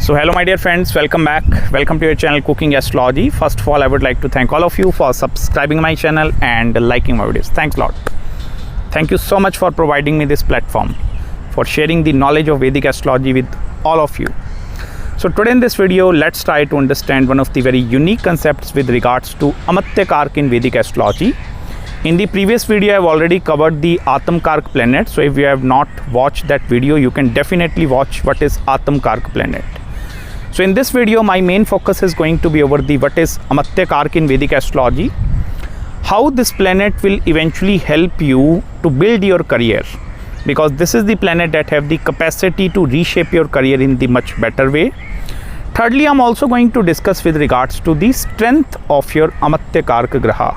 So hello my dear friends, welcome back. Welcome to your channel Cooking Astrology. First of all, I would like to thank all of you for subscribing my channel and liking my videos. Thanks a lot. Thank you so much for providing me this platform, for sharing the knowledge of Vedic Astrology with all of you. So today in this video, let's try to understand one of the very unique concepts with regards to Amatyakaraka in Vedic Astrology. In the previous video, I have already covered the Atmakaraka planet. So if you have not watched that video, you can definitely watch what is Atmakaraka planet. So in this video, my main focus is going to be over the what is Amatyakaraka in Vedic Astrology, how this planet will eventually help you to build your career, because this is the planet that have the capacity to reshape your career in the much better way. Thirdly, I'm also going to discuss with regards to the strength of your Amatyakaraka Graha,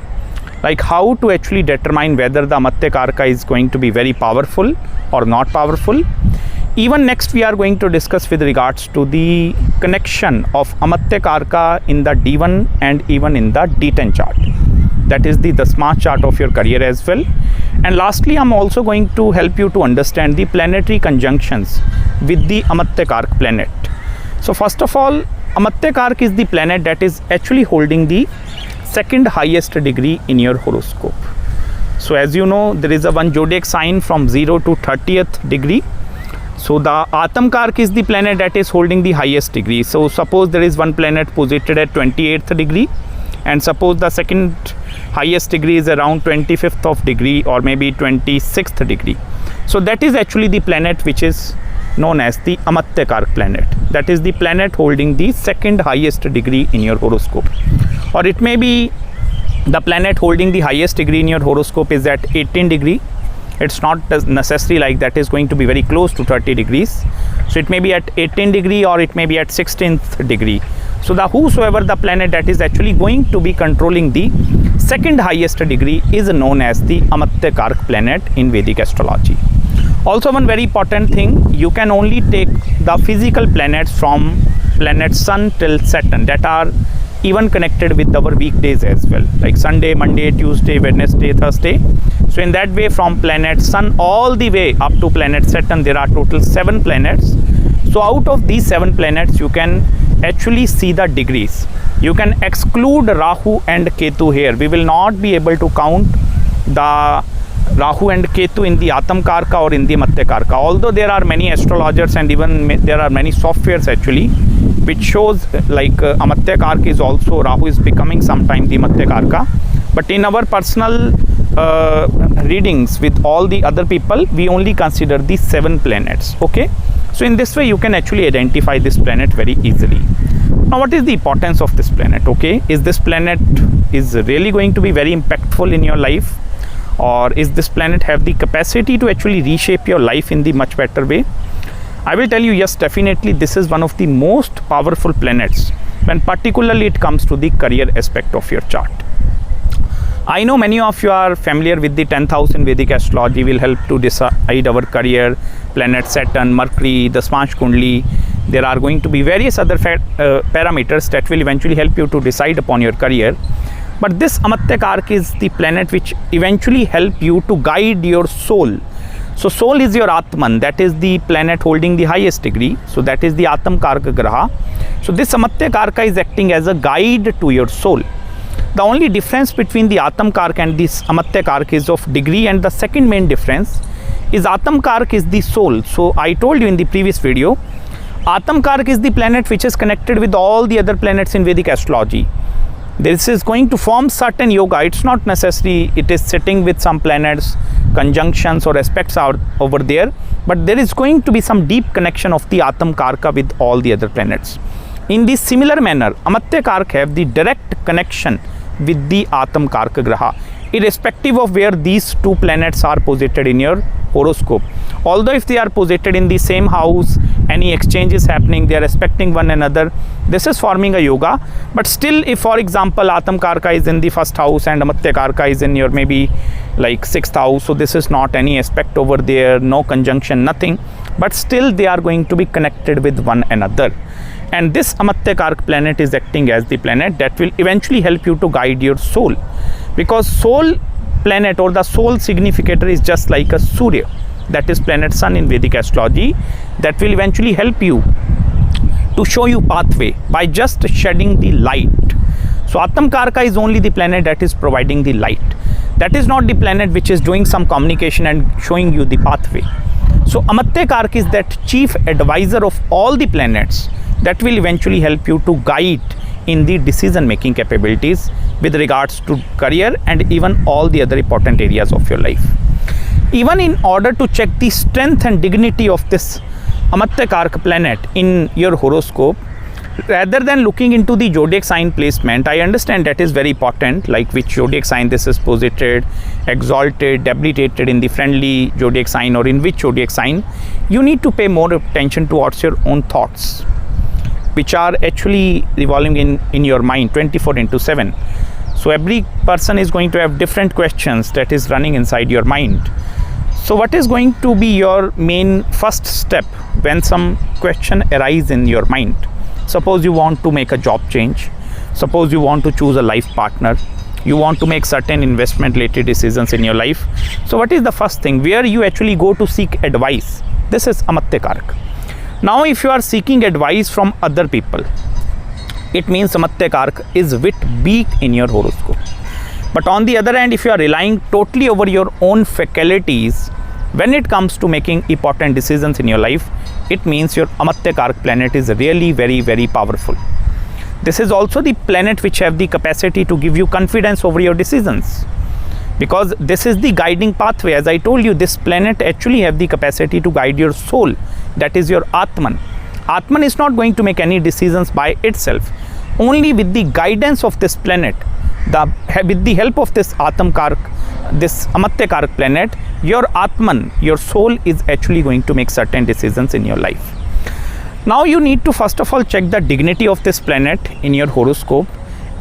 like how to actually determine whether the Amatyakaraka is going to be very powerful or not powerful. Even next we are going to discuss with regards to the connection of Amatyakaraka in the D1 and even in the D10 chart. That is the Dasma chart of your career as well. And lastly, I'm also going to help you to understand the planetary conjunctions with the Amatyakaraka planet. So first of all, Amatyakaraka is the planet that is actually holding the second highest degree in your horoscope. So as you know, there is a one zodiac sign from 0 to 30th degree. So the Atmakaraka is the planet that is holding the highest degree. So suppose there is one planet posited at 28th degree, and suppose the second highest degree is around 25th of degree or maybe 26th degree. So that is actually the planet which is known as the Amatyakaraka planet. That is the planet holding the second highest degree in your horoscope. Or it may be the planet holding the highest degree in your horoscope is at 18 degree. It's not necessary like that is going to be very close to 30 degrees. So it may be at 18 degree or it may be at 16th degree. So the whosoever the planet that is actually going to be controlling the second highest degree is known as the Amatyakaraka planet in Vedic Astrology. Also one very important thing, you can only take the physical planets from planet Sun till Saturn that are even connected with our weekdays as well, like Sunday, Monday, Tuesday, Wednesday, Thursday. So in that way, from planet Sun all the way up to planet Saturn, there are total 7 planets. So out of these 7 planets, you can actually see the degrees. You can exclude Rahu and Ketu here. We will not be able to count the Rahu and Ketu in the Atmakaraka or in the Amatyakaraka. Although there are many astrologers and even there are many softwares actually which shows like Amatyakaraka is also, Rahu is becoming sometime the Amatyakaraka. But in our personal readings with all the other people, we only consider the 7 planets. Okay, so in this way you can actually identify this planet very easily. Now what is the importance of this planet? Okay, is this planet is really going to be very impactful in your life, or is this planet have the capacity to actually reshape your life in the much better way? I will tell you, yes, definitely this is one of the most powerful planets when particularly it comes to the career aspect of your chart. I know many of you are familiar with the 10,000 Vedic Astrology will help to decide our career, planet Saturn, Mercury, the Smash Kundli. There are going to be various other parameters that will eventually help you to decide upon your career. But this Amatyakaraka is the planet which eventually help you to guide your soul. So soul is your Atman, that is the planet holding the highest degree. So that is the Atmakaraka Graha. So this Amatyakaraka is acting as a guide to your soul. The only difference between the Atmakaraka and this Amatyakaraka is of degree, and the second main difference is Atmakaraka is the soul. So I told you in the previous video, Atmakaraka is the planet which is connected with all the other planets in Vedic Astrology. This is going to form certain yoga. It's not necessary it is sitting with some planets, conjunctions or aspects are over there, but there is going to be some deep connection of the Atmakaraka with all the other planets. In this similar manner, Amatyakaraka have the direct connection with the Atmakaraka Graha, irrespective of where these 2 planets are posited in your horoscope. Although if they are posited in the same house, any exchange is happening, they are respecting one another, this is forming a yoga. But still, if for example Atmakaraka is in the 1st house and Amatyakaraka is in your maybe like 6th house, so this is not any aspect over there, no conjunction, nothing, but still they are going to be connected with one another. And this Amatyakaraka planet is acting as the planet that will eventually help you to guide your soul, because soul planet or the soul significator is just like a Surya, that is planet Sun in Vedic Astrology, that will eventually help you to show you pathway by just shedding the light. So Atmakaraka is only the planet that is providing the light. That is not the planet which is doing some communication and showing you the pathway. So Amatyakaraka is that chief advisor of all the planets that will eventually help you to guide in the decision making capabilities with regards to career and even all the other important areas of your life. Even in order to check the strength and dignity of this Amatyakaraka planet in your horoscope, rather than looking into the zodiac sign placement, I understand that is very important, like which zodiac sign this is posited, exalted, debilitated in the friendly zodiac sign or in which zodiac sign. You need to pay more attention towards your own thoughts, which are actually revolving in your mind 24/7. So every person is going to have different questions that is running inside your mind. So what is going to be your main first step when some question arises in your mind? Suppose you want to make a job change. Suppose you want to choose a life partner. You want to make certain investment related decisions in your life. So what is the first thing where you actually go to seek advice? This is Amatyakaraka. Now if you are seeking advice from other people, it means Amatyakaraka is with weak in your horoscope. But on the other hand, if you are relying totally over your own faculties when it comes to making important decisions in your life, it means your Amatyakaraka planet is really very powerful. This is also the planet which have the capacity to give you confidence over your decisions, because this is the guiding pathway. As I told you, this planet actually have the capacity to guide your soul, that is your Atman. Atman is not going to make any decisions by itself. Only with the guidance of this planet, with the help of this Amatyakaraka planet, your Atman, your soul is actually going to make certain decisions in your life. Now you need to first of all check the dignity of this planet in your horoscope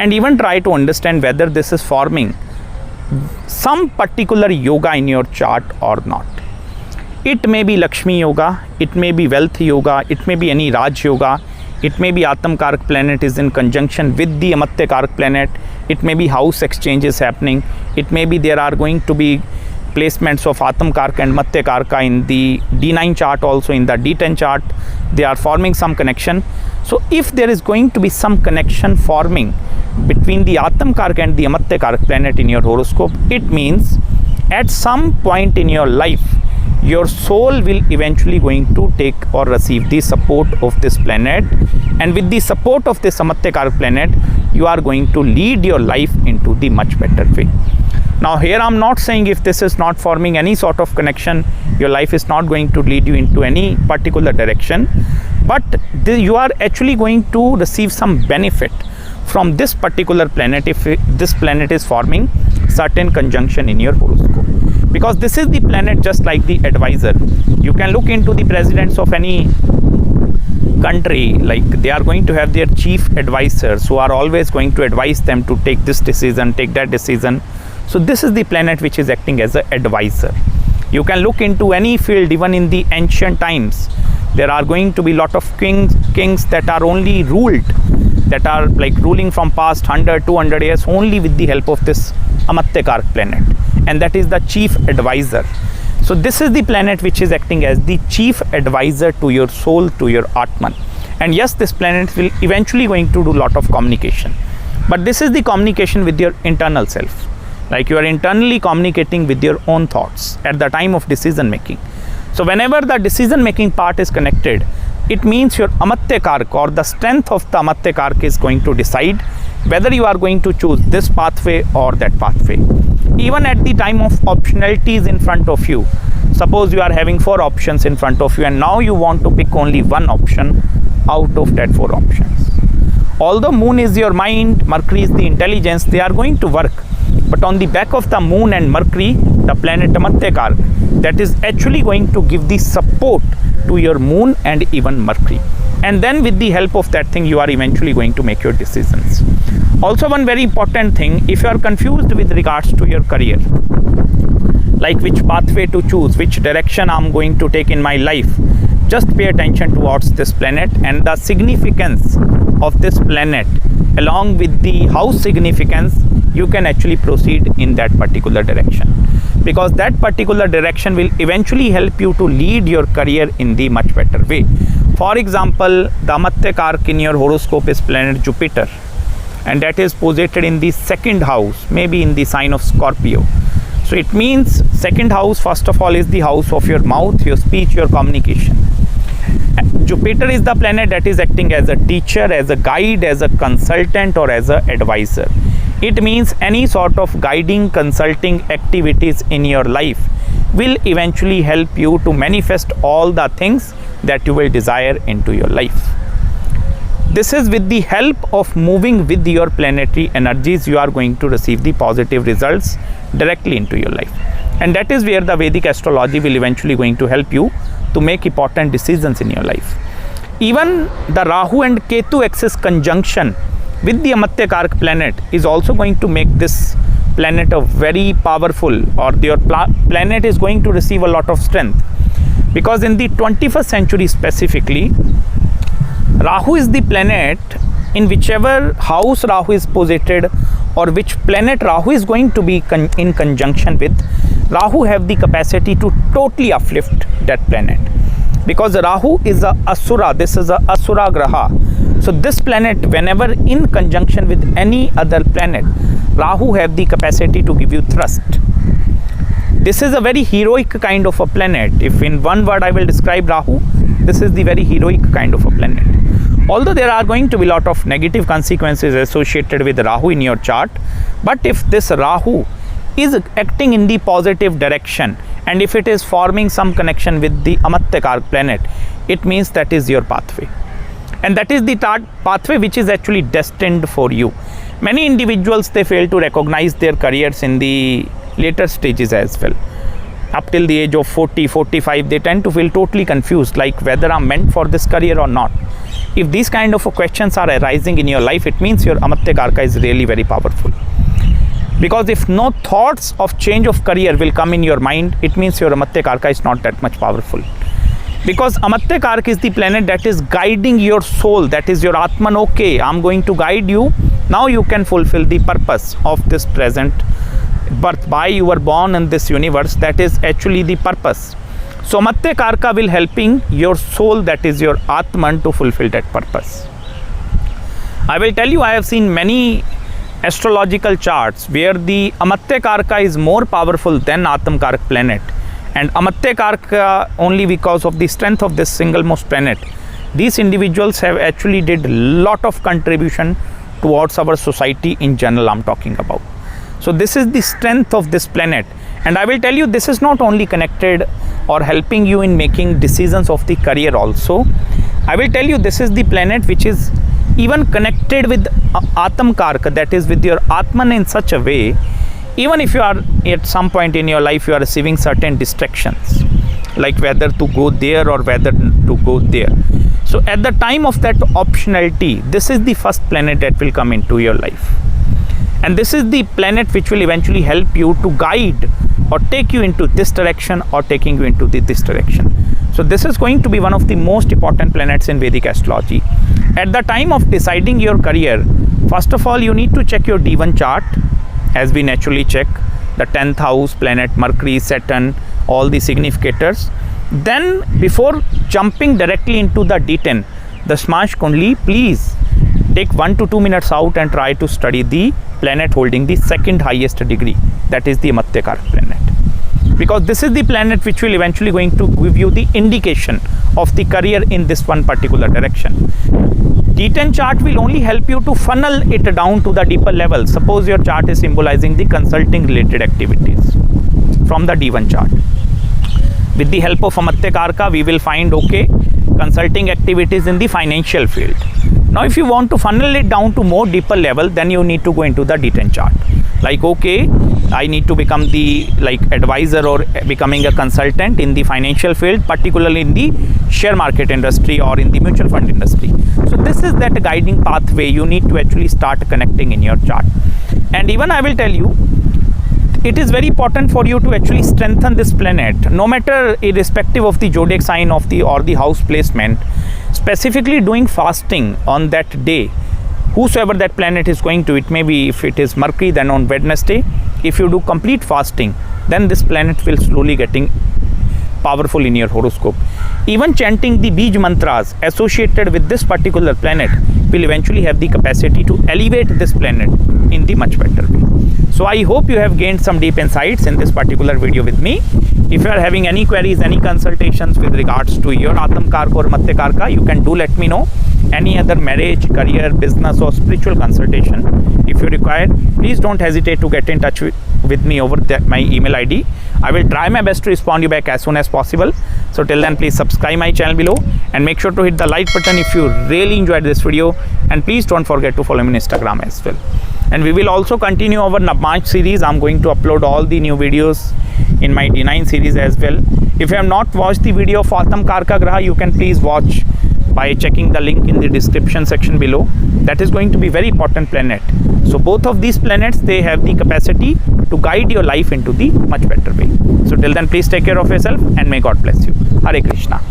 and even try to understand whether this is forming some particular yoga in your chart or not. It may be Lakshmi yoga, it may be wealth yoga, it may be any Raj yoga, it may be Atmakaraka planet is in conjunction with the Amatyakaraka planet, it may be house exchanges happening, it may be there are going to be placements of Atmakaraka and Amatyakaraka in the D9 chart, also in the D10 chart, they are forming some connection. So if there is going to be some connection forming between the Atmakaraka and the Amatyakaraka planet in your horoscope, it means at some point in your life, your soul will eventually going to take or receive the support of this planet, and with the support of this Amatyakaraka planet, you are going to lead your life into the much better way. Now here I am not saying if this is not forming any sort of connection, your life is not going to lead you into any particular direction, but you are actually going to receive some benefit from this particular planet if this planet is forming certain conjunction in your horoscope, because this is the planet just like the advisor. You can look into the presidents of any country, like they are going to have their chief advisors who are always going to advise them to take this decision, take that decision. So this is the planet which is acting as an advisor. You can look into any field, even in the ancient times, there are going to be lot of kings that are only ruled, that are like ruling from past 100, 200 years only with the help of this Amatyakaraka planet, and that is the chief advisor. So this is the planet which is acting as the chief advisor to your soul, to your Atman. And yes, this planet will eventually going to do lot of communication, but this is the communication with your internal self, like you are internally communicating with your own thoughts at the time of decision making. So whenever the decision making part is connected, it means your Amatyakaraka or the strength of the Amatyakaraka is going to decide whether you are going to choose this pathway or that pathway. Even at the time of optionalities in front of you, suppose you are having 4 options in front of you and now you want to pick only one option out of that 4 options. Although moon is your mind, Mercury is the intelligence, they are going to work, but on the back of the moon and Mercury, the planet Amatyakaraka, that is actually going to give the support to your moon and even Mercury, and then with the help of that thing you are eventually going to make your decisions. Also one very important thing, if you are confused with regards to your career, like which pathway to choose, which direction I am going to take in my life, just pay attention towards this planet and the significance of this planet. Along with the house significance, you can actually proceed in that particular direction, because that particular direction will eventually help you to lead your career in the much better way. For example, the Amatyakaraka in your horoscope is planet Jupiter, and that is posited in the second house, maybe in the sign of Scorpio. So it means second house, first of all, is the house of your mouth, your speech, your communication. Jupiter is the planet that is acting as a teacher, as a guide, as a consultant, or as an advisor. It means any sort of guiding, consulting activities in your life will eventually help you to manifest all the things that you will desire into your life. This is with the help of moving with your planetary energies, you are going to receive the positive results directly into your life. And that is where the Vedic astrology will eventually going to help you to make important decisions in your life. Even the Rahu and Ketu axis conjunction with the Amatyakaraka planet is also going to make this planet a very powerful, or your planet is going to receive a lot of strength. Because in the 21st century specifically, Rahu is the planet in whichever house Rahu is posited, or which planet Rahu is going to be in conjunction with, Rahu have the capacity to totally uplift that planet. Because Rahu is a Asura, this is a Asura Graha. So this planet, whenever in conjunction with any other planet, Rahu have the capacity to give you thrust. This is a very heroic kind of a planet. If in one word I will describe Rahu, this is the very heroic kind of a planet. Although there are going to be a lot of negative consequences associated with Rahu in your chart, but if this Rahu is acting in the positive direction, and if it is forming some connection with the Amatyakaraka planet, it means that is your pathway. And that is the pathway which is actually destined for you. Many individuals, they fail to recognize their careers in the later stages as well. Up till the age of 40, 45, they tend to feel totally confused, like whether I'm meant for this career or not. If these kind of questions are arising in your life, it means your Amatyakaraka is really very powerful. Because if no thoughts of change of career will come in your mind, it means your Amatyakaraka is not that much powerful. Because Amatyakaraka is the planet that is guiding your soul, that is your Atman. Okay, I'm going to guide you. Now you can fulfill the purpose of this present birth. Why you were born in this universe, that is actually the purpose. So Amatyakaraka will helping your soul, that is your Atman, to fulfill that purpose. I will tell you, I have seen many astrological charts where the Amatyakaraka is more powerful than Atmakaraka planet, and Amatyakaraka, only because of the strength of this single most planet, these individuals have actually did lot of contribution towards our society in general I'm talking about. So this is the strength of this planet, and I will tell you, this is not only connected or helping you in making decisions of the career also. I will tell you, this is the planet which is even connected with Atmakaraka, that is with your Atman, in such a way, even if you are at some point in your life you are receiving certain distractions, like whether to go there or whether to go there. So at the time of that optionality, this is the first planet that will come into your life. And this is the planet which will eventually help you to guide or take you into this direction or taking you into this direction. So this is going to be one of the most important planets in Vedic astrology. At the time of deciding your career, first of all, you need to check your D1 chart, as we naturally check the 10th house, planet Mercury, Saturn, all the significators. Then before jumping directly into the D10, the Smash Kundli, please take 1 to 2 minutes out and try to study the planet holding the second highest degree, that is the Amatyakaraka planet. Because this is the planet which will eventually going to give you the indication of the career in this one particular direction. D10 chart will only help you to funnel it down to the deeper level. Suppose your chart is symbolizing the consulting related activities from the D1 chart. With the help of Amatyakaraka, we will find, okay, consulting activities in the financial field. Now if you want to funnel it down to more deeper level, then you need to go into the D10 chart. Like, okay, I need to become the advisor or becoming a consultant in the financial field, particularly in the share market industry or in the mutual fund industry. So this is that guiding pathway you need to actually start connecting in your chart. And even I will tell you, it is very important for you to actually strengthen this planet, no matter irrespective of the zodiac sign of the or the house placement. Specifically doing fasting on that day, whosoever that planet is going to, it may be, if it is Mercury, then on Wednesday, if you do complete fasting, then this planet will slowly getting powerful in your horoscope. Even chanting the Bij mantras associated with this particular planet will eventually have the capacity to elevate this planet in the much better way. So I hope you have gained some deep insights in this particular video with me. If you are having any queries, any consultations with regards to your Atmakaraka or Amatyakaraka, you can do let me know. Any other marriage, career, business or spiritual consultation, if you require, please don't hesitate to get in touch with me over my email ID. I will try my best to respond you back as soon as possible. So till then, please subscribe my channel below and make sure to hit the like button if you really enjoyed this video, and please don't forget to follow me on Instagram as well. And we will also continue our Navmarch series. I'm going to upload all the new videos in my D9 series as well. If you have not watched the video of Atmakaraka Graha, you can please watch by checking the link in the description section below. That is going to be very important planet. So both of these planets, they have the capacity to guide your life into the much better way. So till then, please take care of yourself and may God bless you. Hare Krishna.